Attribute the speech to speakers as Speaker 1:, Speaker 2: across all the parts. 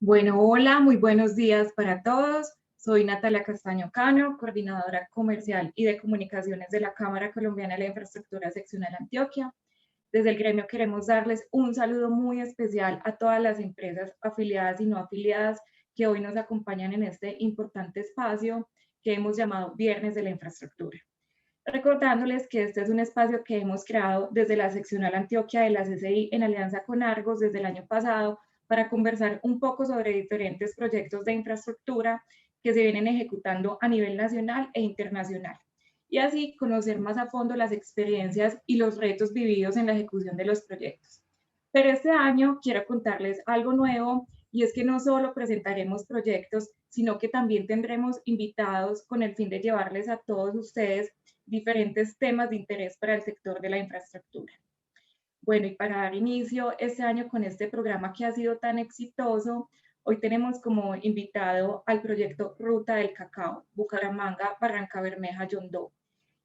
Speaker 1: Bueno, hola, muy buenos días para todos. Soy Natalia Castaño Cano, coordinadora comercial y de comunicaciones de la Cámara Colombiana de la Infraestructura Seccional Antioquia. Desde el gremio queremos darles un saludo muy especial a todas las empresas afiliadas y no afiliadas que hoy nos acompañan en este importante espacio que hemos llamado Viernes de la Infraestructura. Recordándoles que este es un espacio que hemos creado desde la seccional Antioquia de la CCI en alianza con Argos desde el año pasado para conversar un poco sobre diferentes proyectos de infraestructura que se vienen ejecutando a nivel nacional e internacional y así conocer más a fondo las experiencias y los retos vividos en la ejecución de los proyectos. Pero este año quiero contarles algo nuevo y es que no solo presentaremos proyectos, sino que también tendremos invitados con el fin de llevarles a todos ustedes diferentes temas de interés para el sector de la infraestructura. Bueno, y para dar inicio este año con este programa que ha sido tan exitoso, hoy tenemos como invitado al proyecto Ruta del Cacao, Bucaramanga, Barranca Bermeja, Yondó.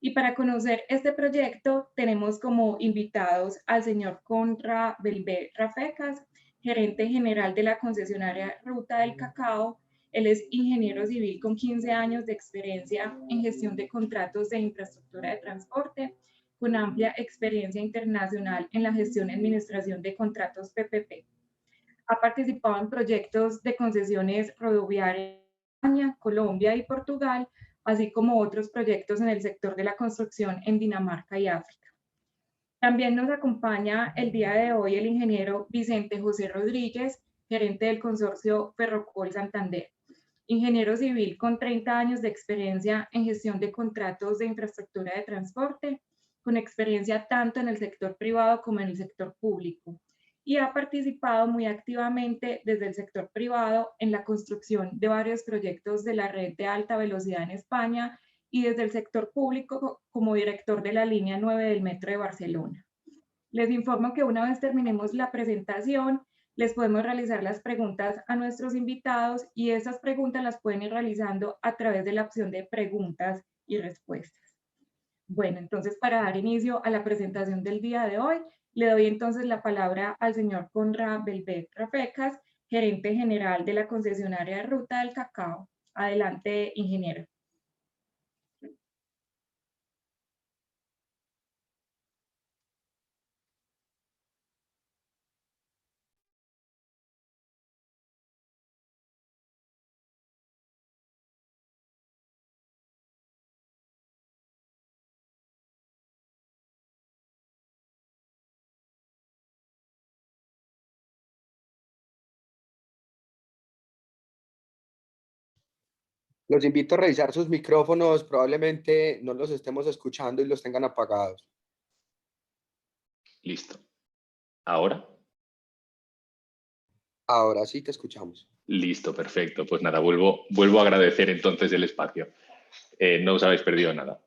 Speaker 1: Y para conocer este proyecto tenemos como invitados al señor Conra Belvé Rafecas, gerente general de la concesionaria Ruta del Cacao. Él es ingeniero civil con 15 años de experiencia en gestión de contratos de infraestructura de transporte, con amplia experiencia internacional en la gestión y administración de contratos PPP. Ha participado en proyectos de concesiones rodoviarias en España, Colombia y Portugal, así como otros proyectos en el sector de la construcción en Dinamarca y África. También nos acompaña el día de hoy el ingeniero Vicente José Rodríguez, gerente del consorcio Ferrocol Santander. Ingeniero civil con 30 años de experiencia en gestión de contratos de infraestructura de transporte, con experiencia tanto en el sector privado como en el sector público. Y ha participado muy activamente desde el sector privado en la construcción de varios proyectos de la red de alta velocidad en España y desde el sector público como director de la línea 9 del Metro de Barcelona. Les informo que una vez terminemos la presentación, les podemos realizar las preguntas a nuestros invitados y esas preguntas las pueden ir realizando a través de la opción de preguntas y respuestas. Bueno, entonces para dar inicio a la presentación del día de hoy, le doy entonces la palabra al señor Conrad Belbet Rafecas, gerente general de la concesionaria de Ruta del Cacao. Adelante, ingeniero.
Speaker 2: Los invito a revisar sus micrófonos, probablemente no los estemos escuchando y los tengan apagados.
Speaker 3: Listo. ¿Ahora?
Speaker 2: Ahora sí te escuchamos.
Speaker 3: Listo, perfecto. Pues nada, vuelvo a agradecer entonces el espacio. No os habéis perdido nada.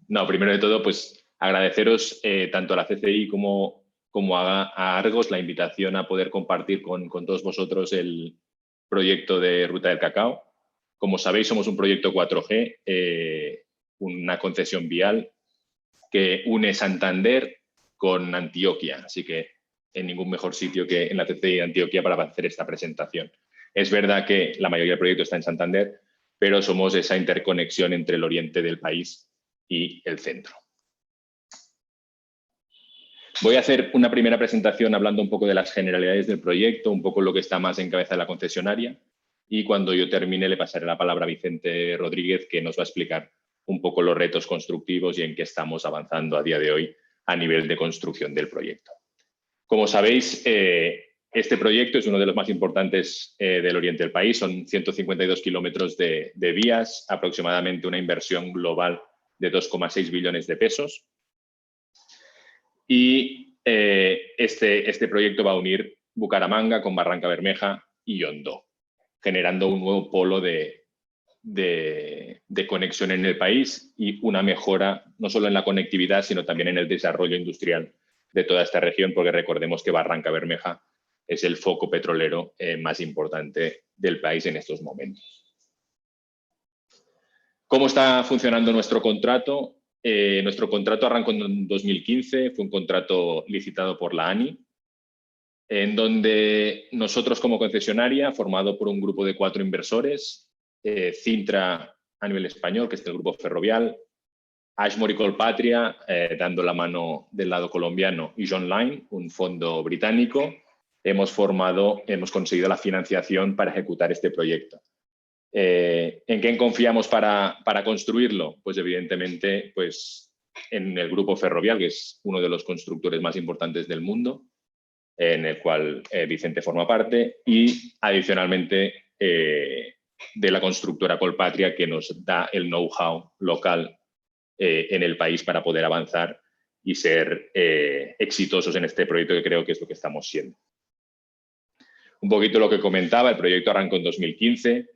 Speaker 3: No, primero de todo, pues agradeceros tanto a la CCI como a Argos la invitación a poder compartir con todos vosotros el proyecto de Ruta del Cacao. Como sabéis, somos un proyecto 4G, una concesión vial que une Santander con Antioquia. Así que en ningún mejor sitio que en la CCI de Antioquia para hacer esta presentación. Es verdad que la mayoría del proyecto está en Santander, pero somos esa interconexión entre el oriente del país y el centro. Voy a hacer una primera presentación hablando un poco de las generalidades del proyecto, un poco lo que está más en cabeza de la concesionaria, y cuando yo termine le pasaré la palabra a Vicente Rodríguez, que nos va a explicar un poco los retos constructivos y en qué estamos avanzando a día de hoy a nivel de construcción del proyecto. Como sabéis, este proyecto es uno de los más importantes del oriente del país. Son 152 kilómetros de vías, aproximadamente una inversión global de 2,6 billones de pesos. Y este proyecto va a unir Bucaramanga con Barranca Bermeja y Yondó, generando un nuevo polo de conexión en el país y una mejora no solo en la conectividad, sino también en el desarrollo industrial de toda esta región, porque recordemos que Barranca Bermeja es el foco petrolero más importante del país en estos momentos. ¿Cómo está funcionando nuestro contrato? Nuestro contrato arrancó en 2015, fue un contrato licitado por la ANI en donde nosotros como concesionaria, formado por un grupo de 4 inversores, Cintra a nivel español, que es el grupo Ferrovial, Ashmore y Colpatria, dando la mano del lado colombiano, y John Line, un fondo británico, hemos conseguido la financiación para ejecutar este proyecto. ¿En quién confiamos para construirlo? Pues evidentemente pues, en el grupo Ferrovial, que es uno de los constructores más importantes del mundo, en el cual Vicente forma parte, y adicionalmente de la constructora Colpatria, que nos da el know-how local en el país para poder avanzar y ser exitosos en este proyecto, que creo que es lo que estamos siendo. Un poquito lo que comentaba, el proyecto arrancó en 2015,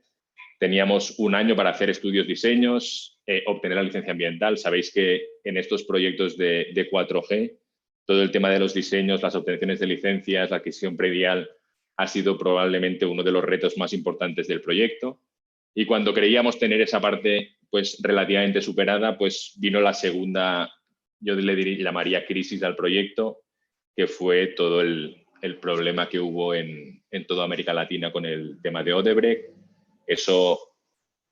Speaker 3: teníamos un año para hacer estudios, diseños, obtener la licencia ambiental. Sabéis que en estos proyectos de 4G, todo el tema de los diseños, las obtenciones de licencias, la adquisición predial, ha sido probablemente uno de los retos más importantes del proyecto. Y cuando creíamos tener esa parte pues, relativamente superada, pues vino la segunda, yo le llamaría crisis al proyecto, que fue todo el problema que hubo en toda América Latina con el tema de Odebrecht. Eso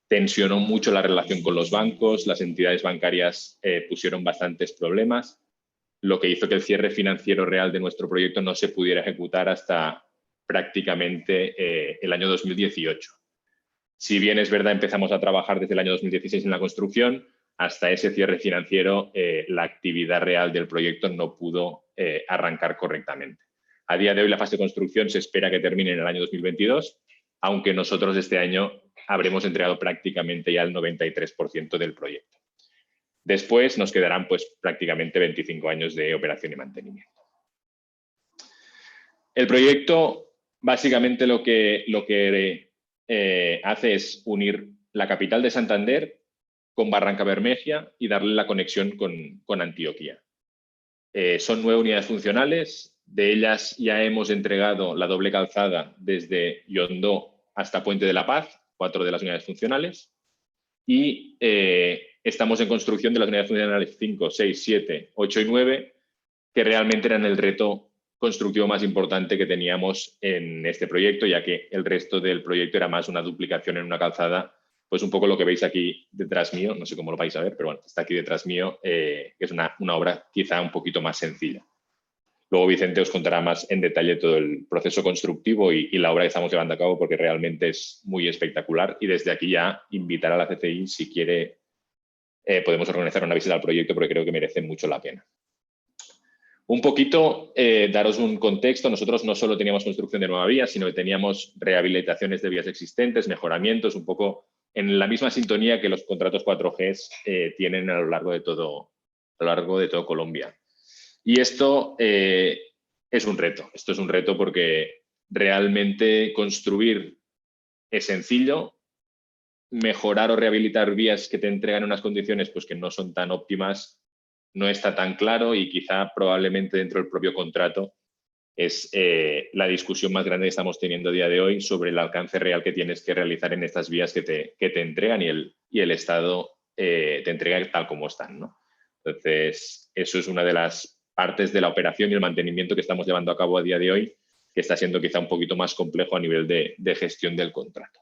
Speaker 3: tensionó mucho la relación con los bancos, las entidades bancarias pusieron bastantes problemas, lo que hizo que el cierre financiero real de nuestro proyecto no se pudiera ejecutar hasta prácticamente el año 2018. Si bien es verdad, empezamos a trabajar desde el año 2016 en la construcción, hasta ese cierre financiero la actividad real del proyecto no pudo arrancar correctamente. A día de hoy la fase de construcción se espera que termine en el año 2022, aunque nosotros este año habremos entregado prácticamente ya el 93% del proyecto. Después nos quedarán pues, prácticamente 25 años de operación y mantenimiento. El proyecto básicamente lo que hace es unir la capital de Santander con Barranca Bermeja y darle la conexión con Antioquia. Son 9 unidades funcionales, de ellas ya hemos entregado la doble calzada desde Yondó hasta Puente de la Paz, 4 de las unidades funcionales, y estamos en construcción de las unidades funcionales 5, 6, 7, 8 y 9, que realmente eran el reto constructivo más importante que teníamos en este proyecto, ya que el resto del proyecto era más una duplicación en una calzada, pues un poco lo que veis aquí detrás mío, no sé cómo lo vais a ver, pero bueno, está aquí detrás mío, que es una obra quizá un poquito más sencilla. Luego Vicente os contará más en detalle todo el proceso constructivo y la obra que estamos llevando a cabo, porque realmente es muy espectacular, y desde aquí ya invitar a la CCI, si quiere, podemos organizar una visita al proyecto, porque creo que merece mucho la pena. Un poquito, daros un contexto, nosotros no solo teníamos construcción de nueva vía, sino que teníamos rehabilitaciones de vías existentes, mejoramientos, un poco en la misma sintonía que los contratos 4G tienen a lo largo de todo Colombia. Y esto es un reto. Esto es un reto porque realmente construir es sencillo, mejorar o rehabilitar vías que te entregan unas condiciones pues, que no son tan óptimas no está tan claro, y quizá probablemente dentro del propio contrato es la discusión más grande que estamos teniendo a día de hoy sobre el alcance real que tienes que realizar en estas vías que te entregan, y el Estado te entrega tal como están, ¿no? Entonces, eso es una de las partes de la operación y el mantenimiento que estamos llevando a cabo a día de hoy, que está siendo quizá un poquito más complejo a nivel de gestión del contrato.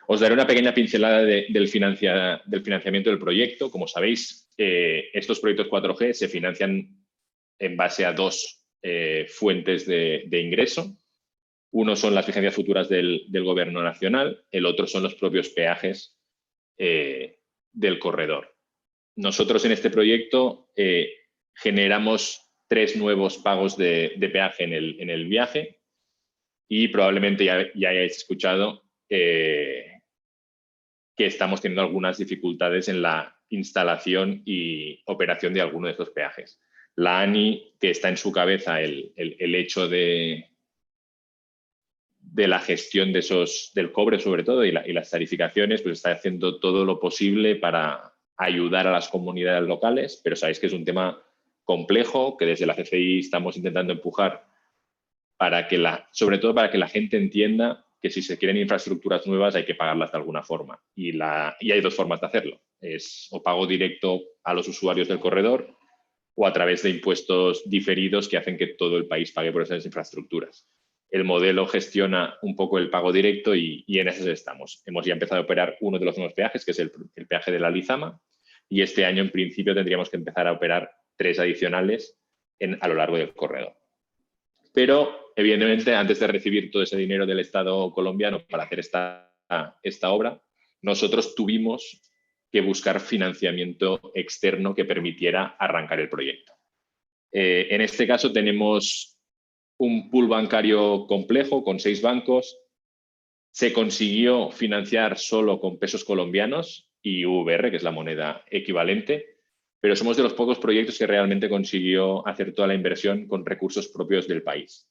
Speaker 3: Os daré una pequeña pincelada del financiamiento del proyecto. Como sabéis, estos proyectos 4G se financian en base a 2 fuentes de ingreso. Uno son las licencias futuras del Gobierno Nacional, el otro son los propios peajes del corredor. Nosotros en este proyecto generamos 3 nuevos pagos de peaje en el viaje, y probablemente ya hayáis escuchado que estamos teniendo algunas dificultades en la instalación y operación de alguno de estos peajes. La ANI, que está en su cabeza el hecho de la gestión del cobre sobre todo y las tarificaciones, pues está haciendo todo lo posible para ayudar a las comunidades locales, pero sabéis que es un tema complejo que desde la CCI estamos intentando empujar para que sobre todo para que la gente entienda que si se quieren infraestructuras nuevas hay que pagarlas de alguna forma. Y hay 2 formas de hacerlo. Es o pago directo a los usuarios del corredor, o a través de impuestos diferidos que hacen que todo el país pague por esas infraestructuras. El modelo gestiona un poco el pago directo y en eso estamos. Hemos ya empezado a operar uno de los nuevos peajes, que es el peaje de la Lizama, y este año, en principio, tendríamos que empezar a operar 3 adicionales a lo largo del corredor. Pero, evidentemente, antes de recibir todo ese dinero del Estado colombiano para hacer esta obra, nosotros tuvimos que buscar financiamiento externo que permitiera arrancar el proyecto. En este caso tenemos un pool bancario complejo con 6 bancos. Se consiguió financiar solo con pesos colombianos y VR, que es la moneda equivalente, pero somos de los pocos proyectos que realmente consiguió hacer toda la inversión con recursos propios del país.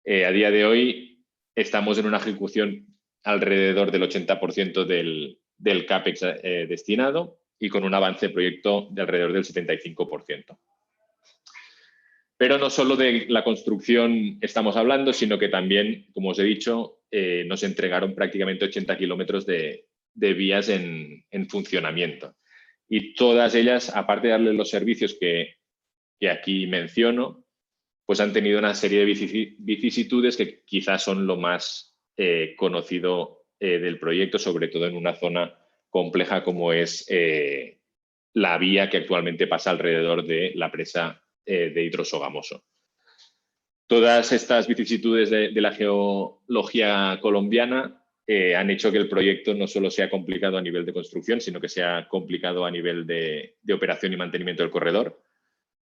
Speaker 3: A día de hoy estamos en una ejecución alrededor del 80% del CAPEX destinado y con un avance de proyecto de alrededor del 75%. Pero no solo de la construcción estamos hablando, sino que también, como os he dicho, nos entregaron prácticamente 80 kilómetros de vías en funcionamiento. Y todas ellas, aparte de darles los servicios que aquí menciono, pues han tenido una serie de vicisitudes que quizás son lo más conocido del proyecto, sobre todo en una zona compleja como es la vía que actualmente pasa alrededor de la presa de Hidrosogamoso. Todas estas vicisitudes de la geología colombiana han hecho que el proyecto no solo sea complicado a nivel de construcción, sino que sea complicado a nivel de operación y mantenimiento del corredor.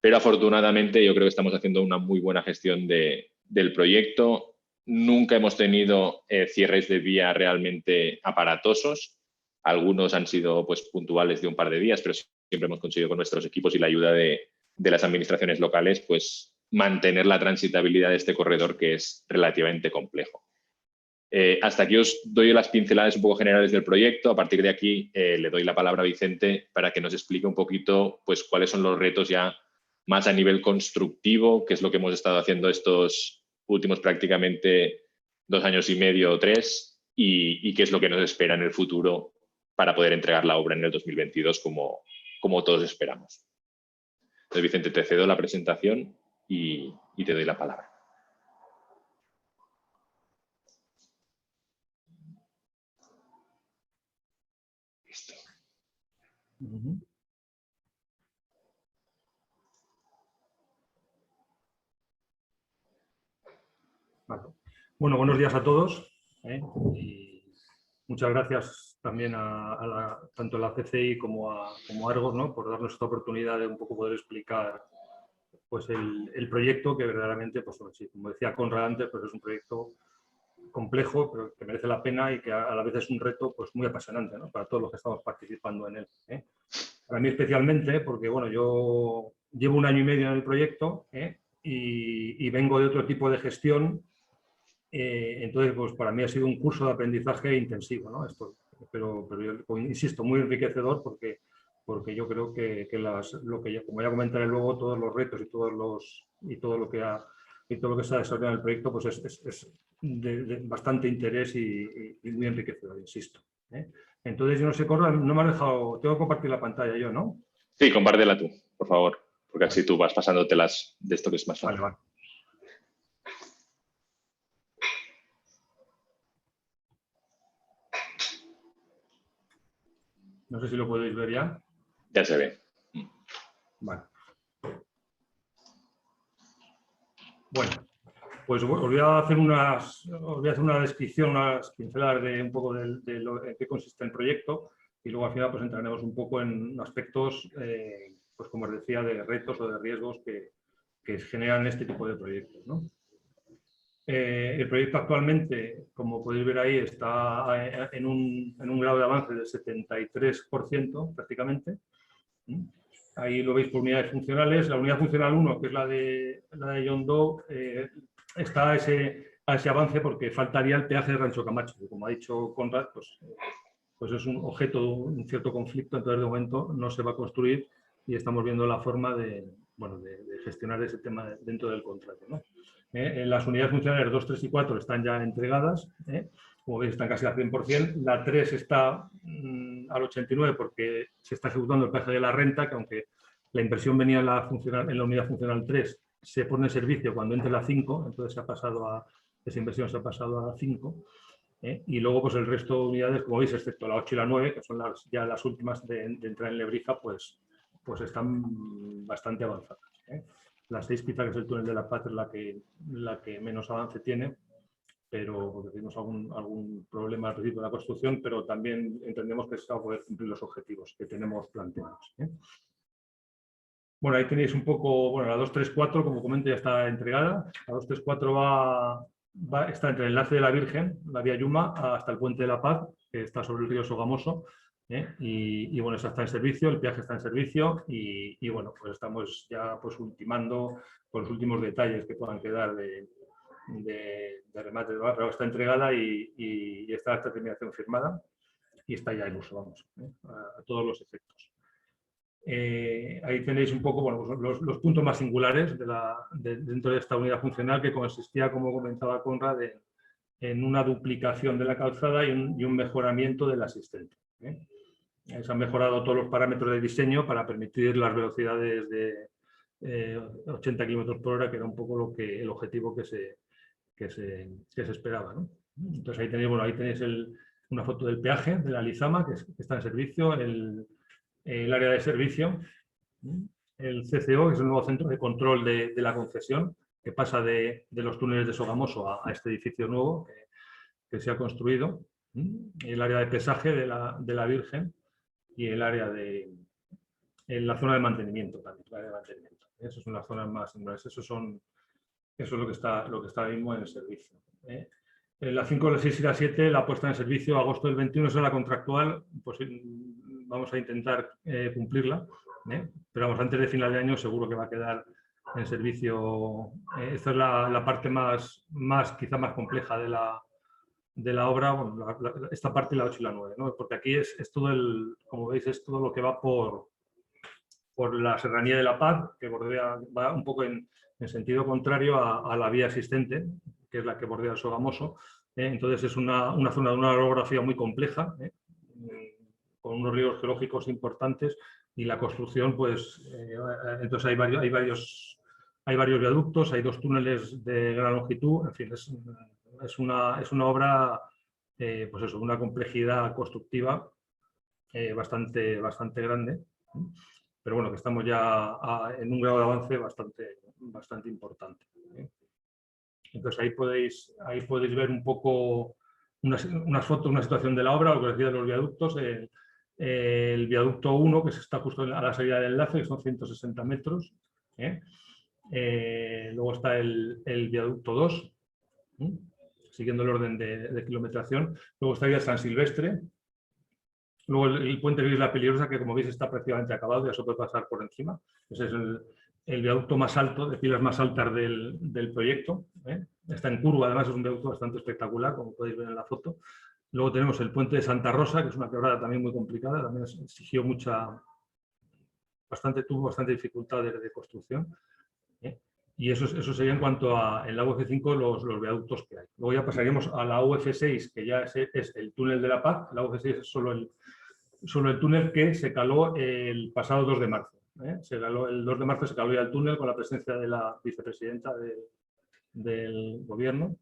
Speaker 3: Pero afortunadamente yo creo que estamos haciendo una muy buena gestión del proyecto. Nunca hemos tenido cierres de vía realmente aparatosos. Algunos han sido pues, puntuales de un par de días, pero siempre hemos conseguido con nuestros equipos y la ayuda de las administraciones locales pues, mantener la transitabilidad de este corredor que es relativamente complejo. Hasta aquí os doy las pinceladas un poco generales del proyecto. A partir de aquí le doy la palabra a Vicente para que nos explique un poquito pues, cuáles son los retos ya más a nivel constructivo, que es lo que hemos estado haciendo estos últimos prácticamente 2 años y medio o 3, y qué es lo que nos espera en el futuro para poder entregar la obra en el 2022 como todos esperamos. Entonces, Vicente, te cedo la presentación y te doy la palabra. Listo.
Speaker 4: Vale. Bueno, buenos días a todos. Y muchas gracias también tanto a la CCI como a Argos, ¿no? Por darnos esta oportunidad de un poco poder explicar pues, el proyecto que verdaderamente, pues, como decía Conrad antes, pues es un proyecto complejo, pero que merece la pena y que a la vez es un reto pues, muy apasionante, ¿no? Para todos los que estamos participando en él. Para mí especialmente, porque bueno, yo llevo 1 año y medio en el proyecto y vengo de otro tipo de gestión. Entonces, pues para mí ha sido un curso de aprendizaje intensivo, ¿no? Pero yo insisto, muy enriquecedor porque yo creo que como ya comentaré luego, todos los retos y todo lo que se ha desarrollado en el proyecto pues es de bastante interés y muy enriquecedor, insisto. Entonces, yo no sé, Conrad, no me has dejado, tengo que compartir la pantalla yo, ¿no?
Speaker 3: Sí, compártela tú, por favor, porque así tú vas pasándotelas de esto que es más fácil.
Speaker 4: Vale. No sé si lo podéis ver ya.
Speaker 3: Ya se ve.
Speaker 4: Vale. Bueno, pues os voy a hacer una descripción, unas pinceladas de un poco de lo en qué consiste el proyecto y luego al final pues entraremos un poco en aspectos, pues como os decía, de retos o de riesgos que generan este tipo de proyectos, ¿no? El proyecto actualmente, como podéis ver ahí, está en un grado de avance del 73% prácticamente. Ahí lo veis por unidades funcionales. La unidad funcional 1, que es la de John Doe, está a ese avance porque faltaría el peaje de Rancho Camacho, que como ha dicho Conrad, pues es un objeto de un cierto conflicto, entonces de momento no se va a construir y estamos viendo la forma de gestionar ese tema dentro del contrato, ¿no? Las unidades funcionales 2, 3 y 4 están ya entregadas, como veis están casi al 100%, la 3 está al 89% porque se está ejecutando el peaje de la renta, que aunque La inversión venía en la unidad funcional 3, se pone en servicio cuando entre la 5, entonces esa inversión se ha pasado a 5. Y luego pues el resto de unidades, como veis, excepto la 8 y la 9, que son ya las últimas de entrar en Lebrija, pues están bastante avanzadas. La 6 quizá, que es el túnel de la Paz, es la que menos avance tiene, pero porque tenemos algún problema al principio de la construcción, pero también entendemos que se va a poder cumplir los objetivos que tenemos planteados. Bueno, ahí tenéis un poco, bueno, la 234, como comento, ya está entregada. La 234 está entre el enlace de la Virgen, la vía Yuma, hasta el Puente de la Paz, que está sobre el río Sogamoso. Y bueno, esa está en servicio, el peaje está en servicio y bueno, pues estamos ya pues ultimando con los últimos detalles que puedan quedar de remate, pero está entregada y está esta terminación firmada y está ya en uso, vamos, a todos los efectos. Ahí tenéis un poco bueno, los puntos más singulares dentro de esta unidad funcional, que consistía, como comentaba Conrad, en una duplicación de la calzada y un mejoramiento del asistente. Se han mejorado todos los parámetros de diseño para permitir las velocidades de 80 km por hora, que era un poco el objetivo que se esperaba, ¿no? Entonces ahí tenéis, ahí tenéis una foto del peaje de la Lizama, que está en servicio, el área de servicio, el CCO, que es el nuevo centro de control de la concesión, que pasa de los túneles de Sogamoso a este edificio nuevo que se ha construido, el área de pesaje de la Virgen y el área en la zona de mantenimiento también, el área de mantenimiento. Esas son las zonas más singulares, eso es lo que está ahora mismo en el servicio. La 5, la 6 y la 7, la puesta en servicio agosto del 21, es la contractual, pues vamos a intentar cumplirla, pero vamos, antes de final de año seguro que va a quedar en servicio. Esta es la parte quizá más compleja de la obra, bueno, esta parte, la 8 y la 9, ¿no? Porque aquí es todo como veis, es todo lo que va por la Serranía de la Paz, que va un poco en sentido contrario a la vía existente, que es la que bordea el Sogamoso. Entonces es una zona de una orografía muy compleja, con unos ríos geológicos importantes, y la construcción, pues, entonces hay varios viaductos, hay 2 túneles de gran longitud, en fin, es una obra, pues eso, una complejidad constructiva bastante grande, pero bueno, que estamos ya en un grado de avance bastante importante. Entonces ahí podéis ver un poco unas fotos, una situación de la obra, lo que decía de los viaductos. El viaducto 1, que está justo a la salida del enlace, que son 160 metros. Luego está el viaducto 2, siguiendo el orden de kilometración. Luego estaría el San Silvestre. Luego el puente de Isla Peligrosa, que como veis está prácticamente acabado, ya se puede pasar por encima. Ese es el viaducto más alto, de pilas más altas del proyecto. Está en curva, además es un viaducto bastante espectacular, como podéis ver en la foto. Luego tenemos el puente de Santa Rosa, que es una quebrada también muy complicada, también exigió tuvo bastante dificultades de construcción. Y eso sería en cuanto en la UF5 los viaductos que hay. Luego ya pasaríamos a la UF6, que ya es el túnel de la Paz. La UF6 es solo el túnel que se caló el pasado 2 de marzo. El 2 de marzo se caló ya el túnel con la presencia de la vicepresidenta del gobierno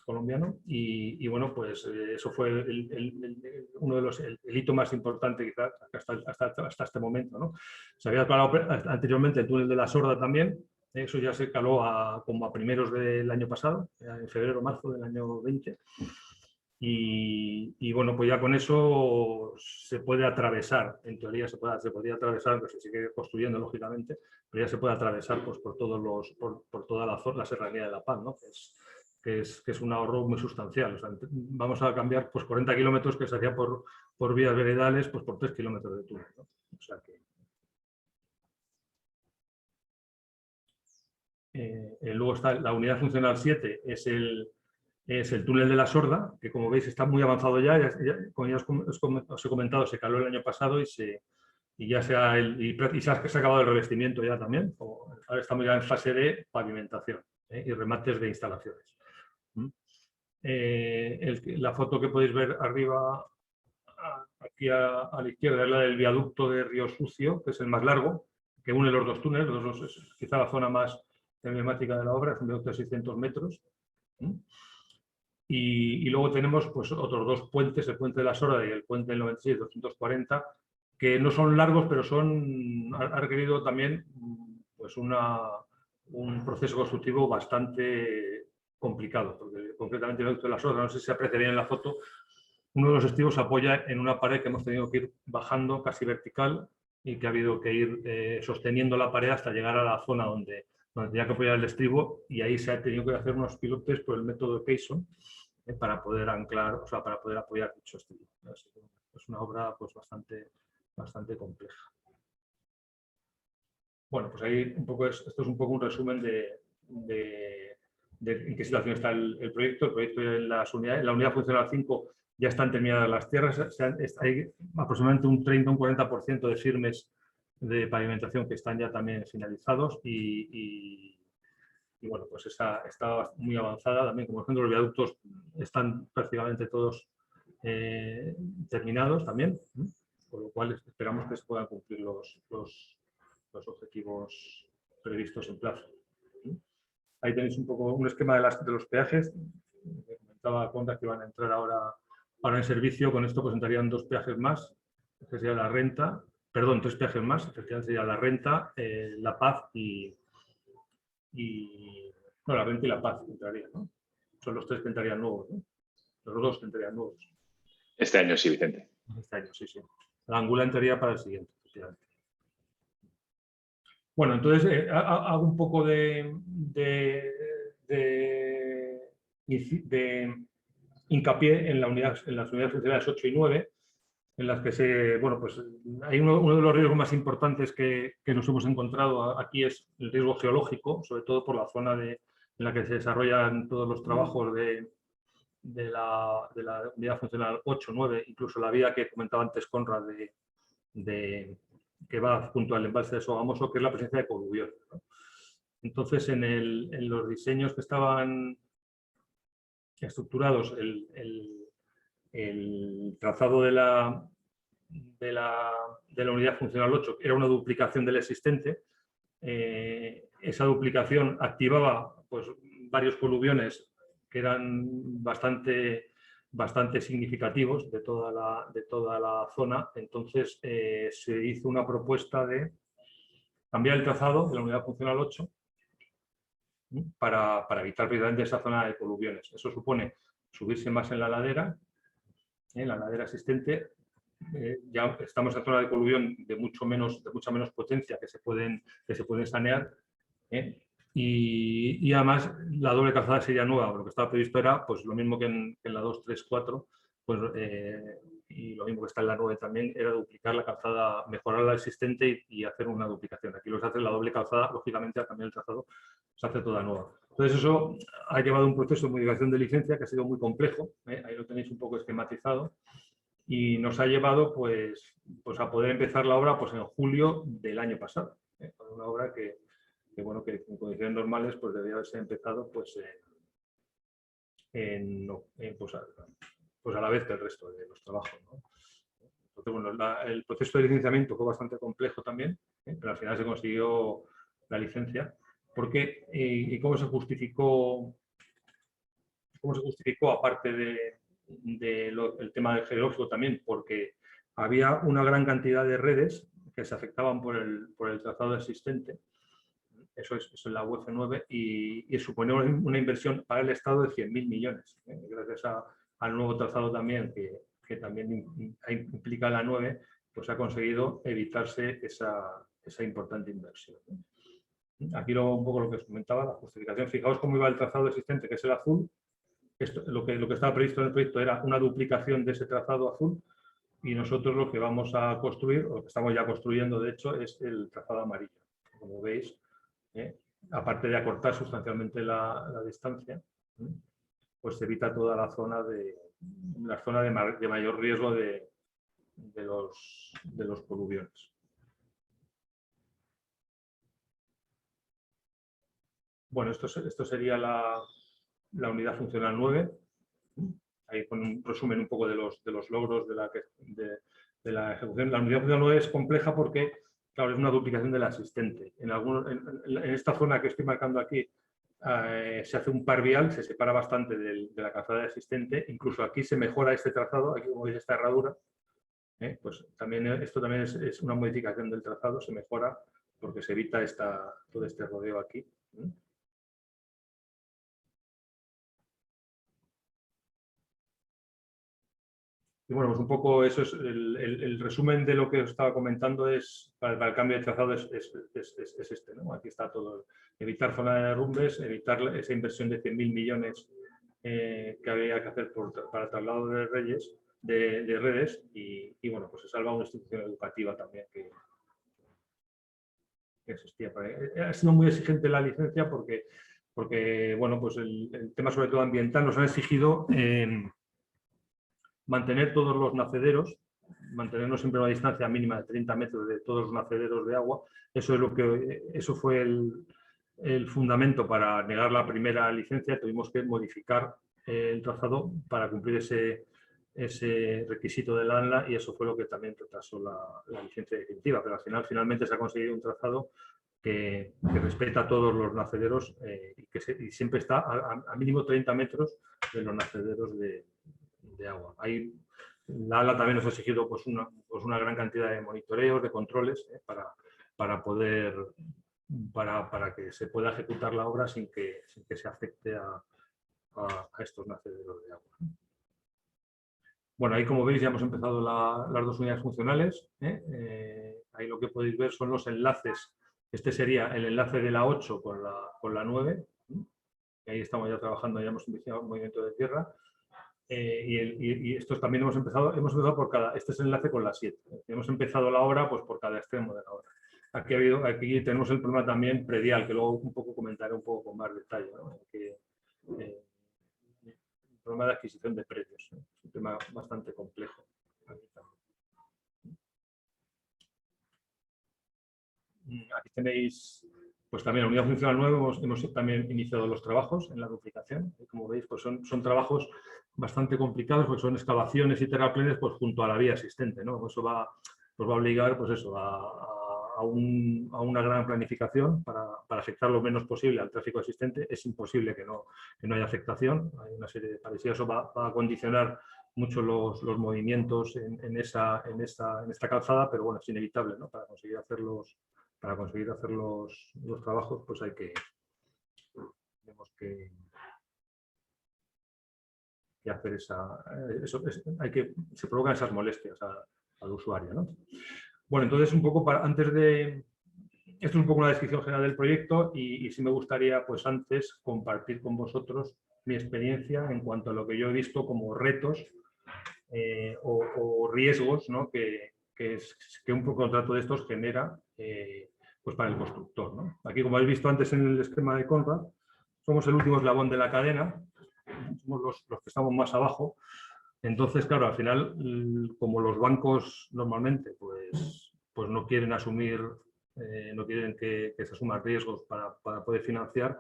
Speaker 4: colombiano y bueno, pues eso fue uno de el hito más importante quizás hasta este momento, ¿no? Se había calado anteriormente el túnel de la Sorda también, eso ya se caló como a primeros del año pasado, en febrero o marzo del año 20. Y bueno, pues ya con eso se puede atravesar, en teoría se podría atravesar, pero se sigue construyendo lógicamente, pero ya se puede atravesar pues, por toda la Serranía de la Paz, ¿no? que es un ahorro muy sustancial. O sea, vamos a cambiar pues, 40 kilómetros que se hacía por vías veredales pues, por 3 kilómetros de túnel, ¿no? O sea que... luego está la unidad funcional 7, es el túnel de la Sorda, que como veis está muy avanzado ya, como ya os he comentado, se caló el año pasado y se ha acabado el revestimiento ya también. Ahora estamos ya en fase de pavimentación y remates de instalaciones. La foto que podéis ver arriba, aquí a la izquierda, es la del viaducto de Río Sucio, que es el más largo, que une los dos túneles. Es quizá la zona más emblemática de la obra, es un viaducto de 600 metros. Y luego tenemos pues, otros dos puentes, el puente de la Sorda y el puente del 96-240, que no son largos, pero ha requerido también pues, un proceso constructivo bastante complicado, porque concretamente el viaducto de la Sorda, no sé si se apreciaría en la foto, uno de los estribos se apoya en una pared que hemos tenido que ir bajando casi vertical y que ha habido que ir sosteniendo la pared hasta llegar a la zona donde tenía que apoyar el estribo, y ahí se ha tenido que hacer unos pilotes por el método de Keyson para poder anclar, o sea, para poder apoyar dicho estribo. Es una obra pues, bastante compleja. Bueno, pues ahí un poco esto es un poco un resumen de en qué situación está el proyecto. El proyecto en la unidad funcional 5 ya están terminadas las tierras, hay aproximadamente un 30 o un 40% de firmes de pavimentación que están ya también finalizados y bueno, pues está muy avanzada. También, como ejemplo, los viaductos están prácticamente todos terminados también, por lo cual esperamos que se puedan cumplir los objetivos previstos en plazo. Ahí tenéis un poco un esquema de los peajes. Me comentaba Conda que van a entrar ahora en servicio. Con esto pues entrarían dos peajes más, que sería la renta, perdón, tres peajes más, efectivamente sería la renta, la Paz no, la renta y la Paz entrarían, ¿no? Son los tres que entrarían nuevos, ¿no? Los dos que entrarían nuevos.
Speaker 3: Este año sí, Vicente.
Speaker 4: Este año, sí. La Angula entraría para el siguiente, efectivamente. Bueno, entonces hago un poco de hincapié en las unidades funcionales 8 y 9, en las que pues hay uno de los riesgos más importantes que nos hemos encontrado aquí es el riesgo geológico, sobre todo por la zona en la que se desarrollan todos los trabajos de la unidad funcional 8, 9, incluso la vía que comentaba antes Conrad que va junto al embalse de Sogamoso, que es la presencia de coluvión, ¿no? Entonces, en los diseños que estaban estructurados, el trazado de la unidad funcional 8 era una duplicación del existente. Esa duplicación activaba pues, varios coluviones que eran bastante significativos de toda la zona. Entonces se hizo una propuesta de cambiar el trazado de la unidad funcional 8 para evitar precisamente esa zona de coluviones. Eso supone subirse más en la ladera existente. Ya estamos en zona de coluvión de mucha menos potencia que se pueden sanear. Y además la doble calzada sería nueva. Lo que estaba previsto era pues, lo mismo que en la 2, 3, 4, pues, y lo mismo que está en la 9 también, era duplicar la calzada, mejorar la existente y hacer una duplicación. Aquí lo que se hace es la doble calzada, lógicamente al cambiar el trazado se hace toda nueva. Entonces eso ha llevado un proceso de modificación de licencia que ha sido muy complejo, ahí lo tenéis un poco esquematizado, y nos ha llevado pues a poder empezar la obra pues, en julio del año pasado. Una obra que bueno, que en condiciones normales pues debería haberse empezado pues a la vez que el resto de los trabajos, ¿no? Entonces, bueno, el proceso de licenciamiento fue bastante complejo también, pero al final se consiguió la licencia. Porque, ¿y cómo se justificó aparte del tema geológico también? Porque había una gran cantidad de redes que se afectaban por el trazado existente. Eso es en la UF9 y supone una inversión para el Estado de 100.000 millones. Gracias al nuevo trazado también, que también implica la 9, pues ha conseguido evitarse esa importante inversión. Aquí un poco lo que os comentaba, la justificación. Fijaos cómo iba el trazado existente, que es el azul. Lo que estaba previsto en el proyecto era una duplicación de ese trazado azul, y nosotros lo que vamos a construir, o lo que estamos ya construyendo de hecho, es el trazado amarillo. Como veis, aparte de acortar sustancialmente la distancia, pues se evita toda la zona de mayor riesgo de los coluviones. Bueno, esto sería la unidad funcional 9. Ahí con un resumen un poco de los logros de la ejecución. La unidad funcional 9 es compleja porque claro, es una duplicación del asistente. En esta zona que estoy marcando aquí se hace un par vial, se separa bastante de la calzada de asistente. Incluso aquí se mejora este trazado, aquí como veis esta herradura. Pues también, esto también es una modificación del trazado, se mejora porque se evita todo este rodeo aquí. Y bueno, pues un poco eso es el resumen de lo que os estaba comentando es para el cambio de trazado es este, ¿no? Aquí está todo, evitar zona de derrumbes, evitar esa inversión de 100.000 millones que había que hacer para el traslado de redes y bueno, pues se salva una institución educativa también que existía. Ha sido muy exigente la licencia porque bueno, pues el tema sobre todo ambiental nos ha exigido mantener todos los nacederos, mantenernos siempre a una distancia mínima de 30 metros de todos los nacederos de agua. Eso fue el fundamento para negar la primera licencia. Tuvimos que modificar el trazado para cumplir ese requisito del ANLA y eso fue lo que también retrasó la licencia definitiva. Pero al final, finalmente se ha conseguido un trazado que respeta todos los nacederos y siempre está a mínimo 30 metros de los nacederos de agua. Ahí la ANLA también nos ha exigido pues una gran cantidad de monitoreos, de controles para que se pueda ejecutar la obra sin que se afecte a estos nacederos de agua. Bueno, ahí como veis ya hemos empezado las dos unidades funcionales. Ahí lo que podéis ver son los enlaces. Este sería el enlace de la 8 con la 9. Ahí estamos ya trabajando, ya hemos iniciado un movimiento de tierra. Y estos también hemos empezado por este es el enlace con la 7. Hemos empezado la obra pues, por cada extremo de la obra. Aquí tenemos el problema también predial, que luego un poco comentaré un poco con más detalle, ¿no? El problema de adquisición de predios, ¿no? Es un tema bastante complejo. Aquí tenéis pues también la unidad funcional nueva, hemos también iniciado los trabajos en la duplicación. Y como veis, pues son trabajos bastante complicados, porque son excavaciones y terraplenes pues, junto a la vía existente, ¿no? Eso va a obligar pues eso, a una gran planificación para afectar lo menos posible al tráfico existente. Es imposible que no haya afectación. Hay una serie de parecidos. Eso va a condicionar mucho los movimientos en esta calzada, pero bueno, es inevitable, ¿no? Para conseguir hacer los trabajos, pues tenemos que hacer se provocan esas molestias al usuario, ¿no? Bueno, entonces un poco esto es un poco una descripción general del proyecto y sí me gustaría pues antes compartir con vosotros mi experiencia en cuanto a lo que yo he visto como retos o riesgos, ¿no? que un contrato de estos genera pues para el constructor, ¿no? Aquí, como habéis visto antes en el esquema de Conrad, somos el último eslabón de la cadena, somos los que estamos más abajo. Entonces, claro, al final, como los bancos normalmente pues no quieren asumir, no quieren que se asuman riesgos para poder financiar,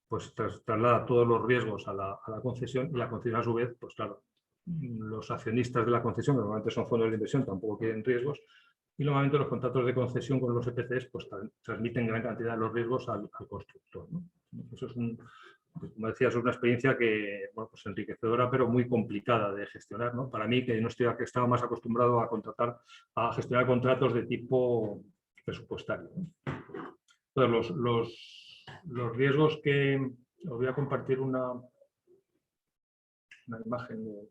Speaker 4: pues traslada todos los riesgos a la concesión y la concesión a su vez, pues claro, los accionistas de la concesión, que normalmente son fondos de inversión, tampoco quieren riesgos, y normalmente los contratos de concesión con los EPCs pues, transmiten gran cantidad de los riesgos al constructor, ¿no? Eso es como decía, es una experiencia que, bueno, pues enriquecedora, pero muy complicada de gestionar, ¿no? Para mí, que estaba más acostumbrado a gestionar contratos de tipo presupuestario, ¿no? Entonces, los riesgos que... Os voy a compartir una imagen de...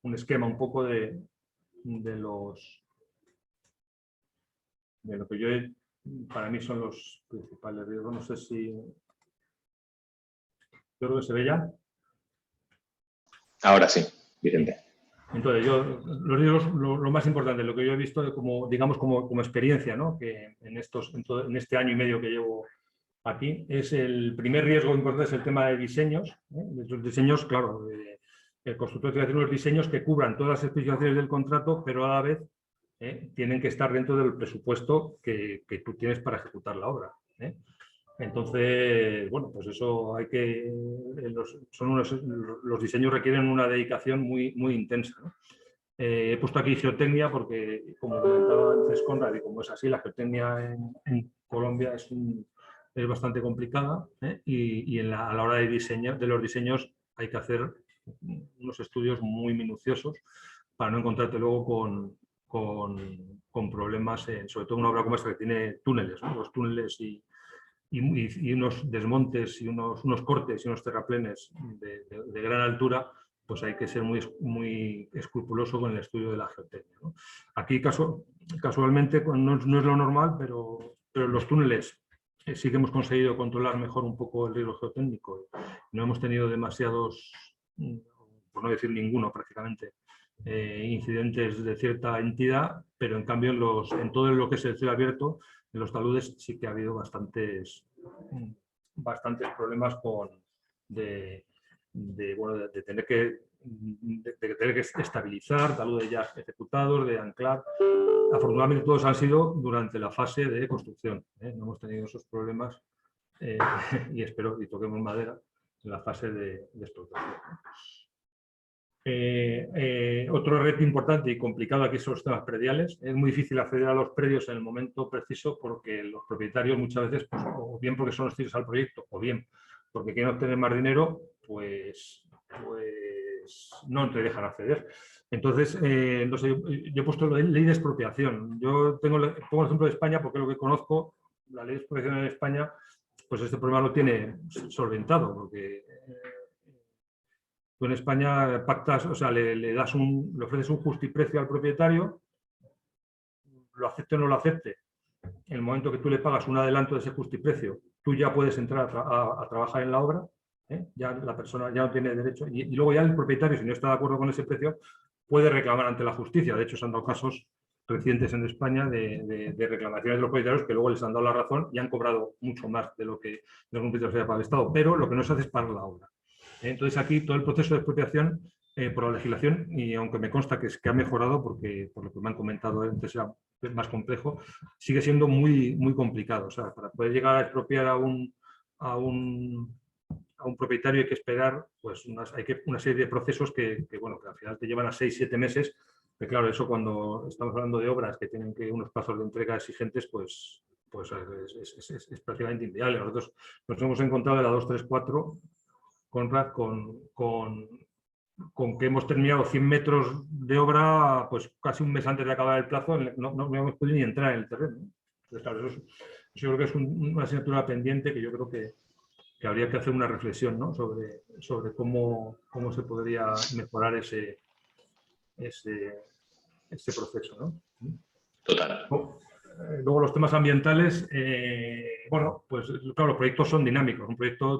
Speaker 4: un esquema un poco de lo que para mí son los principales riesgos. No sé si... Yo creo que se ve ya.
Speaker 3: Ahora sí, Vicente.
Speaker 4: Entonces, los riesgos, lo más importante, lo que yo he visto como experiencia, ¿no? Que en este año y medio que llevo aquí, es el primer riesgo importante, es el tema de diseños. Los diseños, claro, el constructor tiene que hacer unos diseños que cubran todas las especificaciones del contrato, pero a la vez tienen que estar dentro del presupuesto que tú tienes para ejecutar la obra. Entonces, bueno, pues eso hay que... Los diseños requieren una dedicación muy intensa, ¿no? He puesto aquí geotecnia porque, como comentaba antes Conrad, y como es así, la geotecnia en Colombia es bastante complicada, y a la hora de los diseños hay que hacer unos estudios muy minuciosos para no encontrarte luego con problemas, sobre todo en una obra como esta que tiene túneles, ¿no? Los túneles y unos desmontes y unos cortes y unos terraplenes de gran altura, pues hay que ser muy escrupuloso con el estudio de la geotecnia, ¿no? Aquí casualmente no es lo normal, pero los túneles sí que hemos conseguido controlar mejor un poco el riesgo geotécnico. No hemos tenido demasiados, por no decir ninguno prácticamente, incidentes de cierta entidad, pero en cambio en todo lo que es el cielo abierto, en los taludes sí que ha habido bastantes problemas de tener que estabilizar, taludes ya ejecutados, de anclar. Afortunadamente todos han sido durante la fase de construcción, no hemos tenido esos problemas, y espero, y toquemos madera, en la fase de explotación. Otro reto importante y complicado aquí son los temas prediales. Es muy difícil acceder a los predios en el momento preciso porque los propietarios muchas veces, pues, o bien porque son hostiles al proyecto, o bien porque quieren obtener más dinero, pues no te dejan acceder. Entonces, yo he puesto la ley de expropiación. Yo pongo el ejemplo de España porque es lo que conozco. La ley de expropiación en España, pues este problema lo tiene solventado, porque tú en España pactas, o sea, le ofreces un justiprecio al propietario, lo acepte o no lo acepte. En el momento que tú le pagas un adelanto de ese justiprecio, tú ya puedes entrar a trabajar en la obra, ya la persona ya no tiene derecho, y luego ya el propietario, si no está de acuerdo con ese precio, puede reclamar ante la justicia. De hecho, se han dado casos recientes en España de reclamaciones de los propietarios que luego les han dado la razón y han cobrado mucho más de lo que los propietarios había para el Estado, pero lo que no se hace es pagar la obra. Entonces aquí todo el proceso de expropiación por la legislación, y aunque me consta que ha mejorado porque por lo que me han comentado antes era más complejo, sigue siendo muy complicado. O sea, para poder llegar a expropiar a un propietario hay que esperar pues una serie de procesos que al final te llevan a 6-7 meses. Que claro, eso cuando estamos hablando de obras que tienen unos plazos de entrega exigentes, pues es prácticamente inviable. Nosotros nos hemos encontrado en la 234 Conrad, con que hemos terminado 100 metros de obra pues casi un mes antes de acabar el plazo, no hemos podido ni entrar en el terreno. Entonces, claro, eso yo creo que es una asignatura pendiente que yo creo que habría que hacer una reflexión, ¿no? sobre cómo se podría mejorar ese proceso, ¿no?
Speaker 3: Total.
Speaker 4: Luego los temas ambientales, pues claro, los proyectos son dinámicos.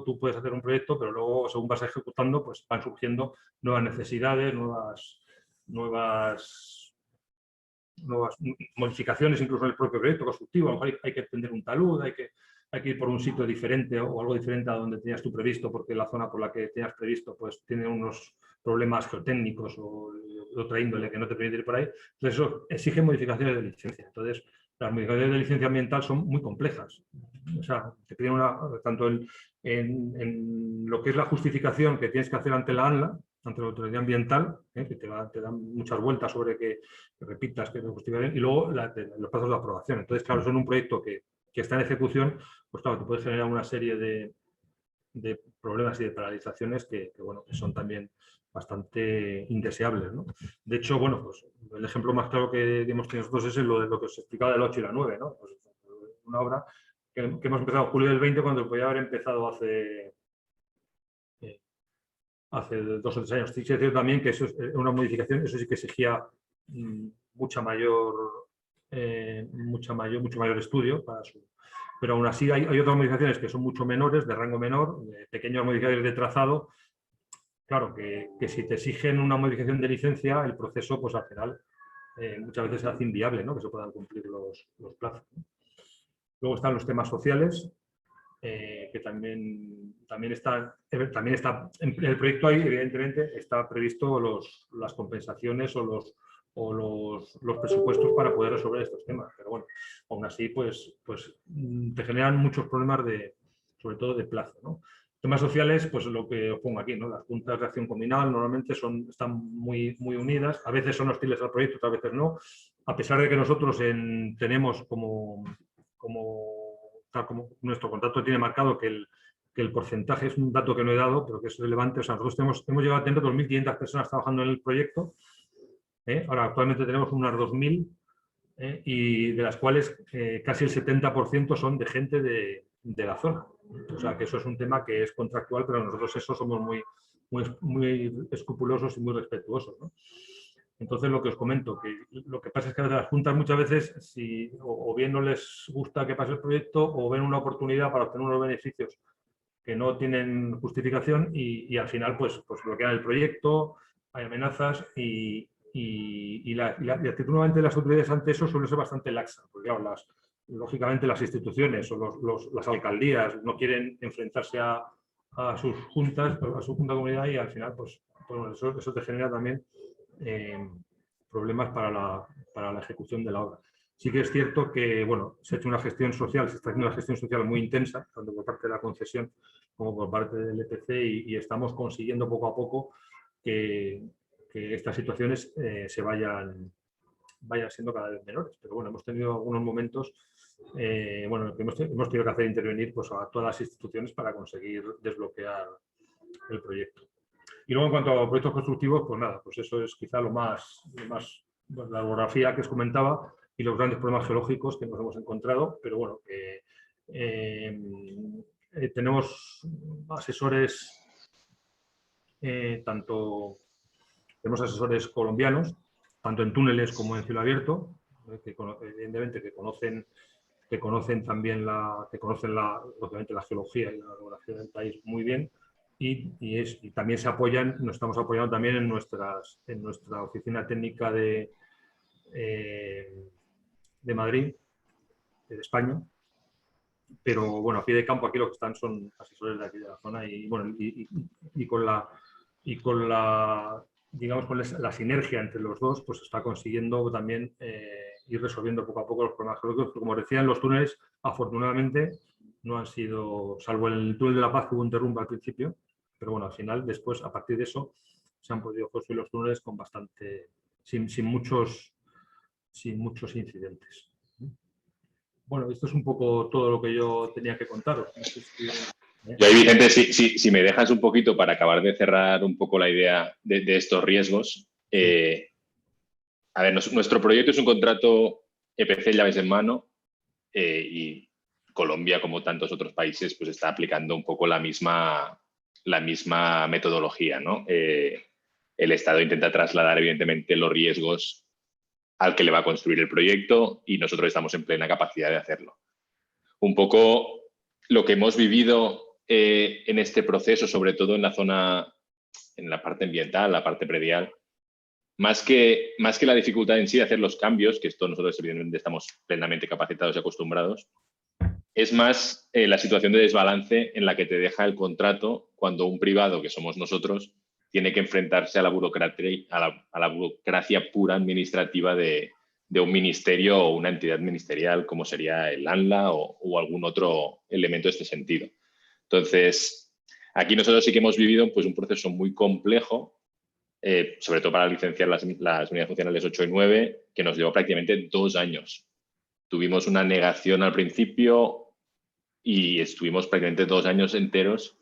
Speaker 4: Tú puedes hacer un proyecto, pero luego según vas ejecutando, pues van surgiendo nuevas necesidades, nuevas modificaciones incluso en el propio proyecto constructivo. A lo mejor hay que extender un talud, hay que ir por un sitio diferente o algo diferente a donde tenías tú previsto, porque la zona por la que tenías previsto pues tiene unos problemas geotécnicos o de otra índole que no te permite ir por ahí. Entonces eso exige modificaciones de licencia. Entonces las modificaciones de licencia ambiental son muy complejas. O sea, te piden tanto en lo que es la justificación que tienes que hacer ante la ANLA, ante la autoridad ambiental, que te dan muchas vueltas sobre que repitas, que te justifiquen, y luego los plazos de aprobación. Entonces, claro, son un proyecto que está en ejecución, pues claro, te puede generar una serie de problemas y de paralizaciones que son también bastante indeseables, ¿no? De hecho, pues el ejemplo más claro que hemos tenido nosotros es lo que os explicaba del 8 y la 9, ¿no? Pues una obra que hemos empezado en julio del 20 cuando podía haber empezado hace 2 o 3 años. Sí, es cierto también que eso es una modificación, eso sí que exigía mucho mayor estudio para pero aún así hay otras modificaciones que son mucho menores, de rango menor, pequeñas modificaciones de trazado. Claro, que si te exigen una modificación de licencia, el proceso, pues al final, muchas veces se hace inviable, ¿no? Que se puedan cumplir los plazos, ¿no? Luego están los temas sociales, que también está en el proyecto. Ahí evidentemente está previsto las compensaciones o los presupuestos para poder resolver estos temas. Pero bueno, aún así, pues te generan muchos problemas sobre todo de plazo, ¿no? Temas sociales, pues lo que os pongo aquí, ¿no? Las juntas de acción comunal normalmente están muy unidas, a veces son hostiles al proyecto, otras veces no, a pesar de que nosotros tenemos como nuestro contrato tiene marcado que el porcentaje es un dato que no he dado, pero que es relevante. O sea, nosotros hemos llegado a tener 2.500 personas trabajando en el proyecto. Ahora actualmente tenemos unas 2.000 y de las cuales casi el 70% son de gente de la zona. O sea, que eso es un tema que es contractual, pero nosotros eso somos muy escrupulosos y muy respetuosos, ¿no? Entonces, lo que os comento, que lo que pasa es que a las juntas muchas veces, o bien no les gusta que pase el proyecto, o ven una oportunidad para obtener unos beneficios que no tienen justificación y al final pues bloquean el proyecto, hay amenazas y la actitud nuevamente de las autoridades ante eso suele ser bastante laxa, porque claro, lógicamente las instituciones o las alcaldías no quieren enfrentarse a sus juntas, a su junta de comunidad y al final pues eso te genera también problemas para la ejecución de la obra. Sí que es cierto que, bueno, se ha hecho una gestión social, se está haciendo una gestión social muy intensa, tanto por parte de la concesión como por parte del EPC y estamos consiguiendo poco a poco que estas situaciones se vayan siendo cada vez menores. Pero bueno, hemos tenido algunos momentos bueno, en los que hemos tenido que hacer intervenir pues, a todas las instituciones para conseguir desbloquear el proyecto. Y luego en cuanto a proyectos constructivos, pues nada, pues eso es quizá lo más bueno, la orografía que os comentaba y los grandes problemas geológicos que nos hemos encontrado, pero bueno, tenemos asesores tenemos asesores colombianos, tanto en túneles como en cielo abierto, que evidentemente que conocen también lógicamente la geología y la orografía del país muy bien y también nos estamos apoyando también en nuestra oficina técnica de Madrid, de España, pero bueno, a pie de campo aquí lo que están son asesores de aquí de la zona y bueno, con la sinergia entre los dos, pues está consiguiendo también ir resolviendo poco a poco los problemas geológicos. Como decían, los túneles, afortunadamente, no han sido, salvo el túnel de La Paz que hubo un derrumbe al principio, pero bueno, al final, después, a partir de eso, se han podido construir los túneles con sin muchos incidentes. Bueno, esto es un poco todo lo que yo tenía que contaros. No sé si...
Speaker 3: Yo ahí, Vicente, si me dejas un poquito para acabar de cerrar un poco la idea de estos riesgos. A ver, nuestro proyecto es un contrato EPC llaves en mano y Colombia, como tantos otros países, pues está aplicando un poco la misma metodología, ¿no? El Estado intenta trasladar, evidentemente, los riesgos al que le va a construir el proyecto y nosotros estamos en plena capacidad de hacerlo. Un poco lo que hemos vivido en este proceso, sobre todo en la parte ambiental, la parte predial, más que la dificultad en sí de hacer los cambios, que esto nosotros evidentemente estamos plenamente capacitados y acostumbrados, es más la situación de desbalance en la que te deja el contrato cuando un privado, que somos nosotros, tiene que enfrentarse a la burocracia pura administrativa de un ministerio o una entidad ministerial como sería el ANLA o algún otro elemento de este sentido. Entonces, aquí nosotros sí que hemos vivido pues, un proceso muy complejo, sobre todo para licenciar las unidades funcionales 8 y 9, que nos llevó prácticamente 2 años. Tuvimos una negación al principio y estuvimos prácticamente 2 años enteros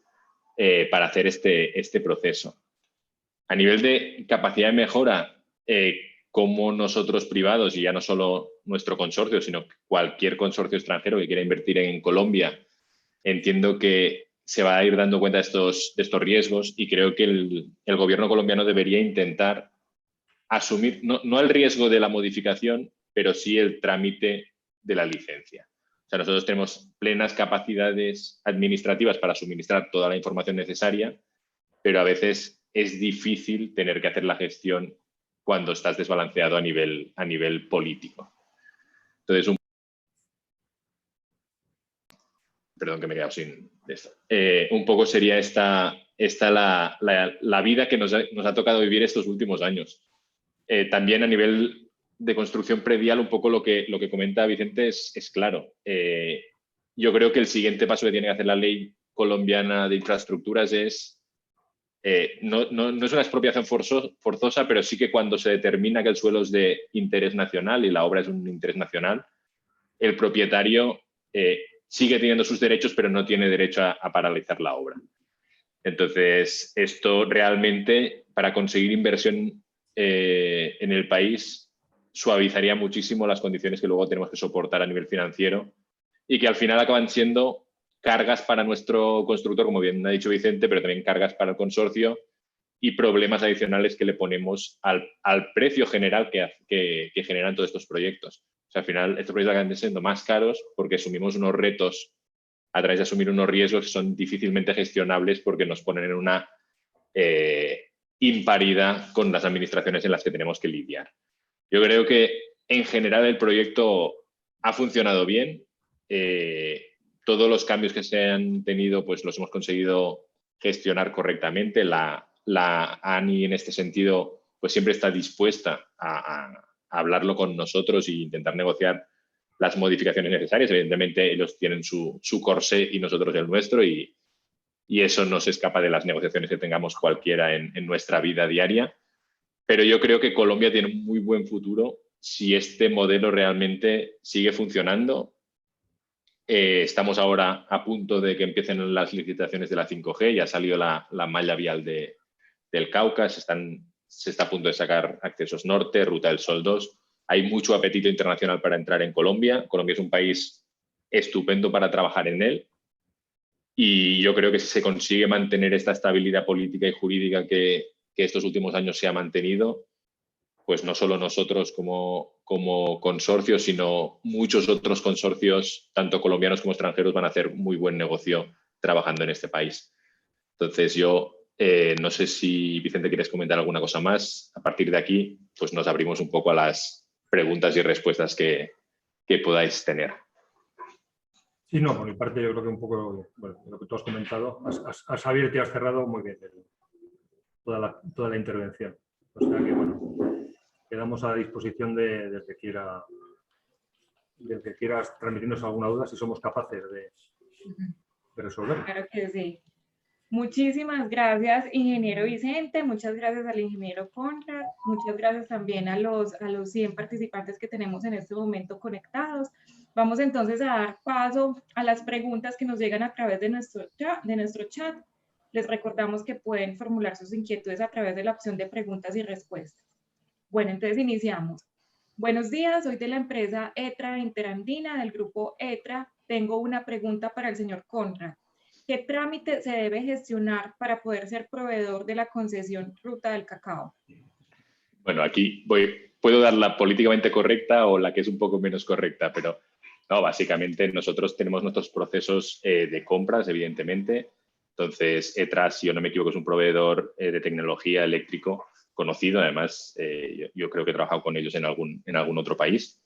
Speaker 3: para hacer este proceso. A nivel de capacidad de mejora, como nosotros privados, y ya no solo nuestro consorcio, sino cualquier consorcio extranjero que quiera invertir en Colombia, entiendo que se va a ir dando cuenta de estos riesgos y creo que el gobierno colombiano debería intentar asumir, no el riesgo de la modificación, pero sí el trámite de la licencia. O sea, nosotros tenemos plenas capacidades administrativas para suministrar toda la información necesaria, pero a veces es difícil tener que hacer la gestión cuando estás desbalanceado a nivel político. Entonces, perdón que me he quedado sin esto. Un poco sería esta la vida que nos ha tocado vivir estos últimos años. También a nivel de construcción predial, un poco lo que comenta Vicente es claro. Yo creo que el siguiente paso que tiene que hacer la ley colombiana de infraestructuras es, no es una expropiación forzosa, pero sí que cuando se determina que el suelo es de interés nacional y la obra es un interés nacional, el propietario sigue teniendo sus derechos, pero no tiene derecho a paralizar la obra. Entonces, esto realmente, para conseguir inversión en el país, suavizaría muchísimo las condiciones que luego tenemos que soportar a nivel financiero y que al final acaban siendo cargas para nuestro constructor, como bien ha dicho Vicente, pero también cargas para el consorcio y problemas adicionales que le ponemos al precio general que generan todos estos proyectos. O sea, al final, estos proyectos acaban siendo más caros porque asumimos unos retos a través de asumir unos riesgos que son difícilmente gestionables porque nos ponen en una imparidad con las administraciones en las que tenemos que lidiar. Yo creo que en general el proyecto ha funcionado bien. Todos los cambios que se han tenido pues los hemos conseguido gestionar correctamente. La ANI en este sentido pues siempre está dispuesta a hablarlo con nosotros e intentar negociar las modificaciones necesarias. Evidentemente ellos tienen su corsé y nosotros el nuestro y eso no se escapa de las negociaciones que tengamos cualquiera en nuestra vida diaria. Pero yo creo que Colombia tiene un muy buen futuro si este modelo realmente sigue funcionando. Estamos ahora a punto de que empiecen las licitaciones de la 5G, ya ha salido la malla vial del Cauca, se está a punto de sacar accesos norte, Ruta del Sol 2. Hay mucho apetito internacional para entrar en Colombia. Colombia es un país estupendo para trabajar en él. Y yo creo que si se consigue mantener esta estabilidad política y jurídica que estos últimos años se ha mantenido, pues no solo nosotros como consorcio, sino muchos otros consorcios, tanto colombianos como extranjeros, van a hacer muy buen negocio trabajando en este país. Entonces yo no sé si, Vicente, quieres comentar alguna cosa más. A partir de aquí, pues nos abrimos un poco a las preguntas y respuestas que podáis tener.
Speaker 4: Sí, no, por mi parte yo creo que un poco, bueno, lo que tú has comentado, has abierto y has cerrado muy bien toda la intervención. O sea que, bueno, quedamos a la disposición del que quiera transmitirnos alguna duda, si somos capaces de resolverlo.
Speaker 1: Claro que sí. Muchísimas gracias, ingeniero Vicente, muchas gracias al ingeniero Conrad, muchas gracias también a los 100 participantes que tenemos en este momento conectados. Vamos entonces a dar paso a las preguntas que nos llegan a través de nuestro chat. Les recordamos que pueden formular sus inquietudes a través de la opción de preguntas y respuestas. Bueno, entonces iniciamos. Buenos días, soy de la empresa ETRA Interandina, del grupo ETRA. Tengo una pregunta para el señor Conrad. ¿Qué trámite se debe gestionar para poder ser proveedor de la concesión Ruta del Cacao?
Speaker 3: Bueno, aquí puedo dar la políticamente correcta o la que es un poco menos correcta, pero no, básicamente nosotros tenemos nuestros procesos de compras, evidentemente. Entonces, ETRA, si yo no me equivoco, es un proveedor de tecnología eléctrico conocido. Además, yo creo que he trabajado con ellos en algún otro país.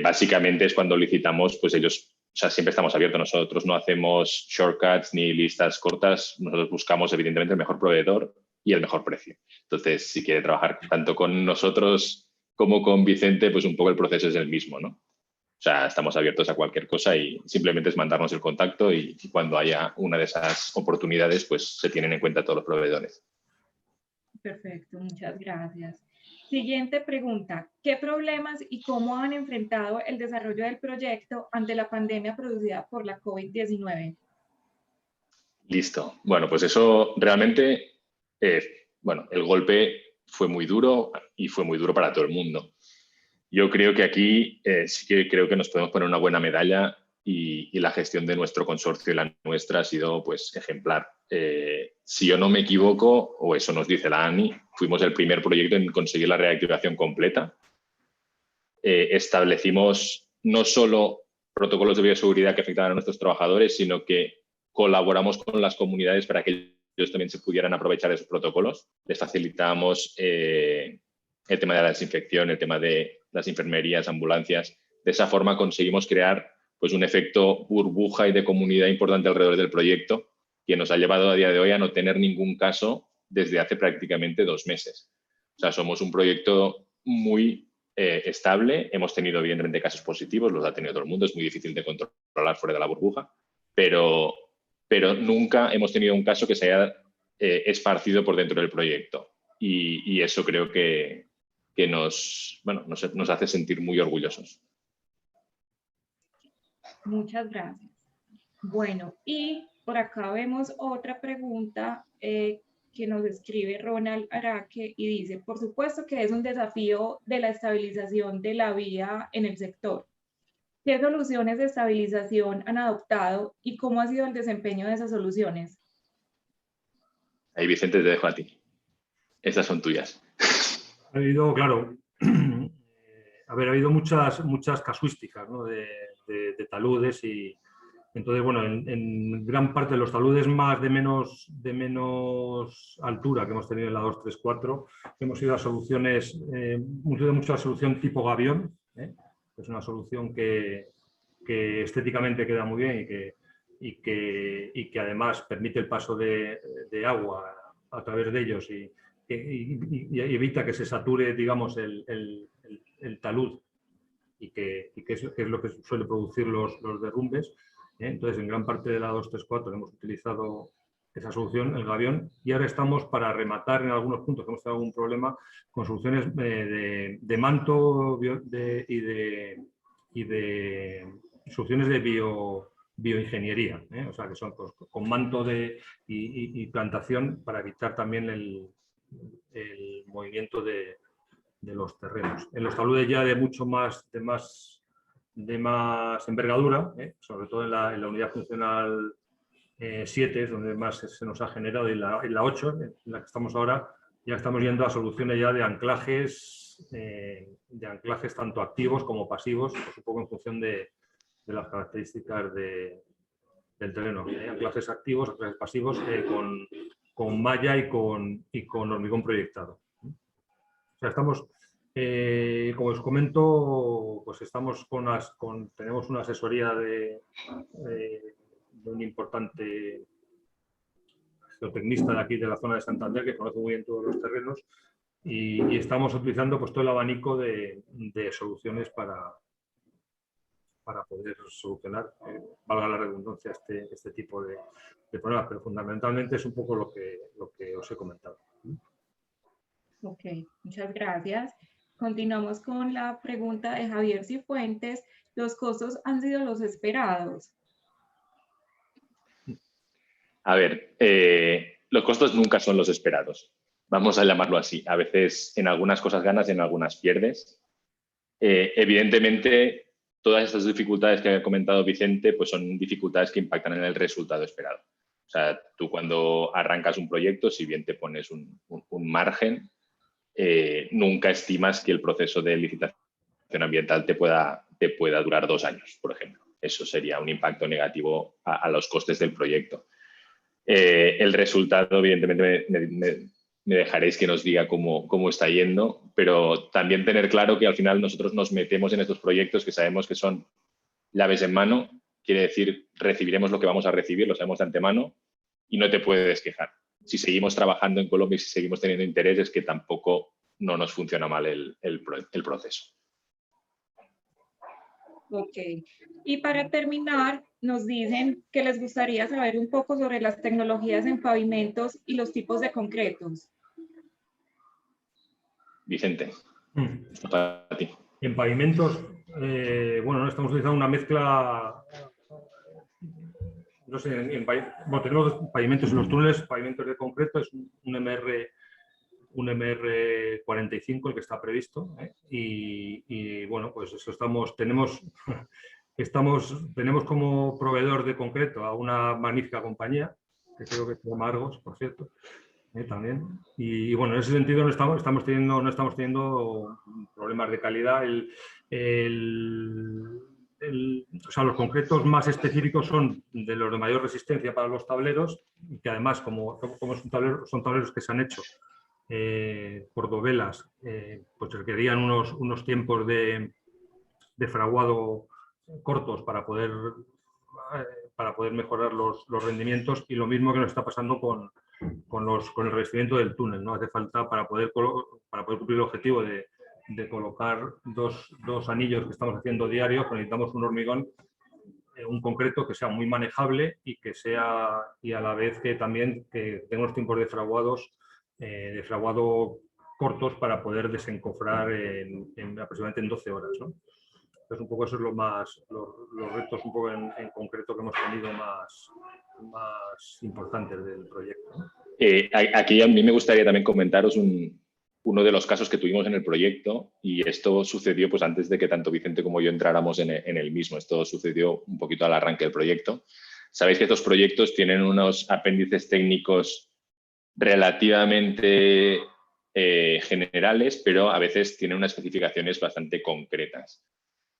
Speaker 3: Básicamente es cuando licitamos, pues ellos... O sea, siempre estamos abiertos. Nosotros no hacemos shortcuts ni listas cortas. Nosotros buscamos, evidentemente, el mejor proveedor y el mejor precio. Entonces, si quiere trabajar tanto con nosotros como con Vicente, pues un poco el proceso es el mismo, ¿no? O sea, estamos abiertos a cualquier cosa y simplemente es mandarnos el contacto y cuando haya una de esas oportunidades, pues se tienen en cuenta todos los proveedores.
Speaker 1: Perfecto, muchas gracias. Siguiente pregunta. ¿Qué problemas y cómo han enfrentado el desarrollo del proyecto ante la pandemia producida por la COVID-19?
Speaker 3: Listo. Bueno, pues eso realmente, bueno, el golpe fue muy duro y fue muy duro para todo el mundo. Yo creo que aquí sí que creo que nos podemos poner una buena medalla y la gestión de nuestro consorcio y la nuestra ha sido pues ejemplar. Si yo no me equivoco, o eso nos dice la ANI, fuimos el primer proyecto en conseguir la reactivación completa. Establecimos no solo protocolos de bioseguridad que afectaban a nuestros trabajadores, sino que colaboramos con las comunidades para que ellos también se pudieran aprovechar de esos protocolos. Les facilitamos el tema de la desinfección, el tema de las enfermerías, ambulancias. De esa forma conseguimos crear pues, un efecto burbuja y de comunidad importante alrededor del proyecto que nos ha llevado a día de hoy a no tener ningún caso desde hace prácticamente 2 meses. O sea, somos un proyecto muy estable. Hemos tenido, evidentemente, casos positivos, los ha tenido todo el mundo. Es muy difícil de controlar fuera de la burbuja, pero nunca hemos tenido un caso que se haya esparcido por dentro del proyecto. Y eso creo que nos hace sentir muy orgullosos.
Speaker 1: Muchas gracias. Bueno, y por acá vemos otra pregunta que nos escribe Ronald Araque y dice, por supuesto que es un desafío de la estabilización de la vía en el sector. ¿Qué soluciones de estabilización han adoptado y cómo ha sido el desempeño de esas soluciones?
Speaker 3: Ahí, Vicente, te dejo a ti. Estas son tuyas.
Speaker 4: Ha habido, claro, ha habido muchas casuísticas, ¿no? de taludes y entonces, bueno, en gran parte de los taludes de menos altura que hemos tenido en la 234, hemos ido a soluciones, hemos ido mucho a la solución tipo gavión, es una solución que estéticamente queda muy bien y que además permite el paso de agua a través de ellos y evita que se sature, digamos, el talud y que es lo que suele producir los derrumbes. Entonces, en gran parte de la 234 hemos utilizado esa solución, el gavión, y ahora estamos para rematar en algunos puntos que hemos tenido algún problema con soluciones de manto y de soluciones de bioingeniería, o sea, que son pues, con manto y plantación para evitar también el movimiento de los terrenos. En los taludes ya de mucho más envergadura, sobre todo en la unidad funcional 7, es donde más se nos ha generado, y la 8, en la que estamos ahora, ya estamos yendo a soluciones ya de anclajes tanto activos como pasivos, pues un poco en función de las características del terreno. Anclajes activos, anclajes pasivos, con malla y con hormigón proyectado. O sea, estamos, como os comento, pues estamos tenemos una asesoría de un importante geotecnista de aquí, de la zona de Santander, que conoce muy bien todos los terrenos, y estamos utilizando pues, todo el abanico de soluciones para poder solucionar, valga la redundancia, este tipo de problemas, pero fundamentalmente es un poco lo que os he comentado.
Speaker 1: Ok, muchas gracias. Continuamos con la pregunta de Javier Cifuentes. ¿Los costos han sido los esperados?
Speaker 3: A ver, los costos nunca son los esperados. Vamos a llamarlo así. A veces en algunas cosas ganas y en algunas pierdes. Evidentemente, todas estas dificultades que ha comentado Vicente pues son dificultades que impactan en el resultado esperado. O sea, tú cuando arrancas un proyecto, si bien te pones un margen, nunca estimas que el proceso de licitación ambiental te pueda durar 2 años, por ejemplo. Eso sería un impacto negativo a los costes del proyecto. El resultado, evidentemente, me dejaréis que nos diga cómo está yendo, pero también tener claro que al final nosotros nos metemos en estos proyectos que sabemos que son llaves en mano, quiere decir recibiremos lo que vamos a recibir, lo sabemos de antemano y no te puedes quejar. Si seguimos trabajando en Colombia y si seguimos teniendo interés, es que tampoco no nos funciona mal el proceso.
Speaker 1: Ok. Y para terminar, nos dicen que les gustaría saber un poco sobre las tecnologías en pavimentos y los tipos de concretos.
Speaker 3: Vicente, esto para ti.
Speaker 4: En pavimentos, bueno, estamos utilizando una mezcla, no sé, bueno, tenemos pavimentos en los túneles, pavimentos de concreto, es un MR45 el que está previsto, y bueno, pues eso tenemos como proveedor de concreto a una magnífica compañía, que creo que se llama Argos, por cierto, también. Y bueno, en ese sentido no estamos teniendo problemas de calidad. O sea, los concretos más específicos son de los de mayor resistencia para los tableros, y que además, como son tableros que se han hecho por dovelas, pues requerían unos tiempos de fraguado cortos para poder para poder mejorar los rendimientos, y lo mismo que nos está pasando con el revestimiento del túnel, ¿no? Hace falta para poder cumplir el objetivo de colocar dos anillos que estamos haciendo diarios, pues necesitamos un hormigón, un concreto que sea muy manejable y que sea, y a la vez que también que tenga unos tiempos de fraguado cortos para poder desencofrar aproximadamente en 12 horas, ¿no? Entonces, un poco eso es los retos un poco en concreto que hemos tenido más importantes del proyecto, ¿no?
Speaker 3: Aquí a mí me gustaría también comentaros uno de los casos que tuvimos en el proyecto, y esto sucedió pues antes de que tanto Vicente como yo entráramos en el mismo. Esto sucedió un poquito al arranque del proyecto. Sabéis que estos proyectos tienen unos apéndices técnicos relativamente generales, pero a veces tienen unas especificaciones bastante concretas.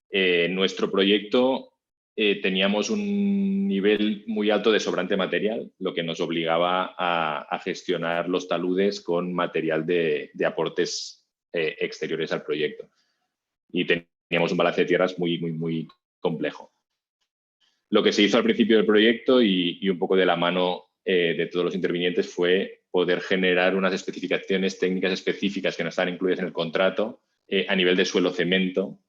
Speaker 3: En nuestro proyecto teníamos un nivel muy alto de sobrante material, lo que nos obligaba a gestionar los taludes con material de aportes exteriores al proyecto. Y teníamos un balance de tierras muy complejo. Lo que se hizo al principio del proyecto y un poco de la mano de todos los intervinientes fue poder generar unas especificaciones técnicas específicas que no están incluidas en el contrato a nivel de suelo cemento,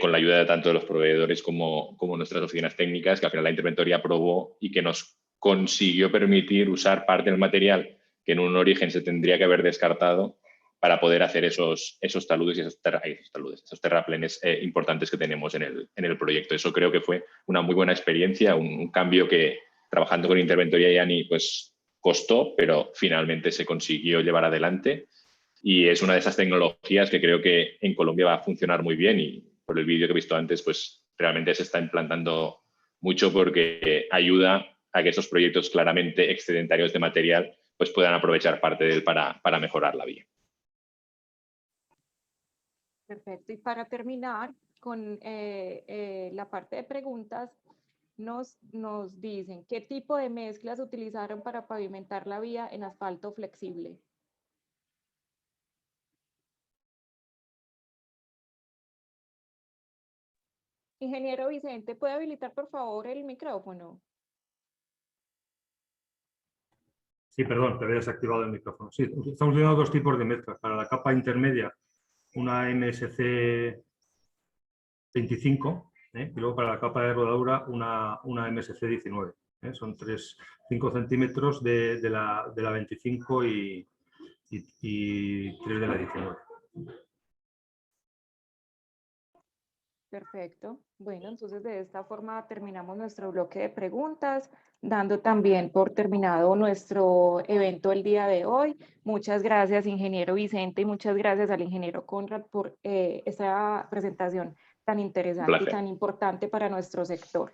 Speaker 3: con la ayuda de tanto de los proveedores como nuestras oficinas técnicas, que al final la interventoría aprobó y que nos consiguió permitir usar parte del material que en un origen se tendría que haber descartado para poder hacer esos taludes y esos terraplenes importantes que tenemos en el proyecto. Eso creo que fue una muy buena experiencia, un cambio que trabajando con Interventoría Yani pues costó, pero finalmente se consiguió llevar adelante, y es una de esas tecnologías que creo que en Colombia va a funcionar muy bien, y por el vídeo que he visto antes, pues realmente se está implantando mucho porque ayuda a que esos proyectos claramente excedentarios de material pues puedan aprovechar parte de él para mejorar la vía.
Speaker 1: Perfecto. Y para terminar con la parte de preguntas, nos dicen, ¿qué tipo de mezclas utilizaron para pavimentar la vía en asfalto flexible? Ingeniero Vicente, ¿puede habilitar por favor el micrófono?
Speaker 4: Sí, perdón, te había desactivado el micrófono. Sí, estamos utilizando dos tipos de mezclas. Para la capa intermedia, una MSC 25, y luego para la capa de rodadura una MSC 19. Son 5 centímetros de la 25 y 3 de la 19.
Speaker 1: Perfecto. Bueno, entonces de esta forma terminamos nuestro bloque de preguntas, dando también por terminado nuestro evento el día de hoy. Muchas gracias, ingeniero Vicente, y muchas gracias al ingeniero Conrad por esta presentación tan interesante y tan importante para nuestro sector.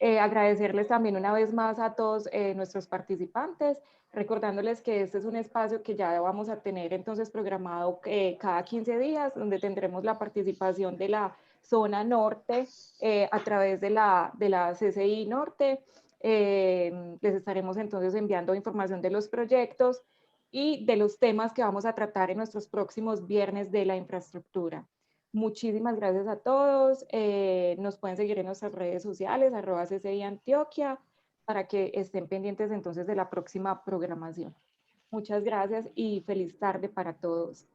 Speaker 1: Agradecerles también una vez más a todos nuestros participantes, recordándoles que este es un espacio que ya vamos a tener entonces programado cada 15 días, donde tendremos la participación de la zona norte a través de la CCI Norte. Les estaremos entonces enviando información de los proyectos y de los temas que vamos a tratar en nuestros próximos viernes de la infraestructura. Muchísimas gracias a todos. Nos pueden seguir en nuestras redes sociales, @CCI Antioquia, para que estén pendientes entonces de la próxima programación. Muchas gracias y feliz tarde para todos.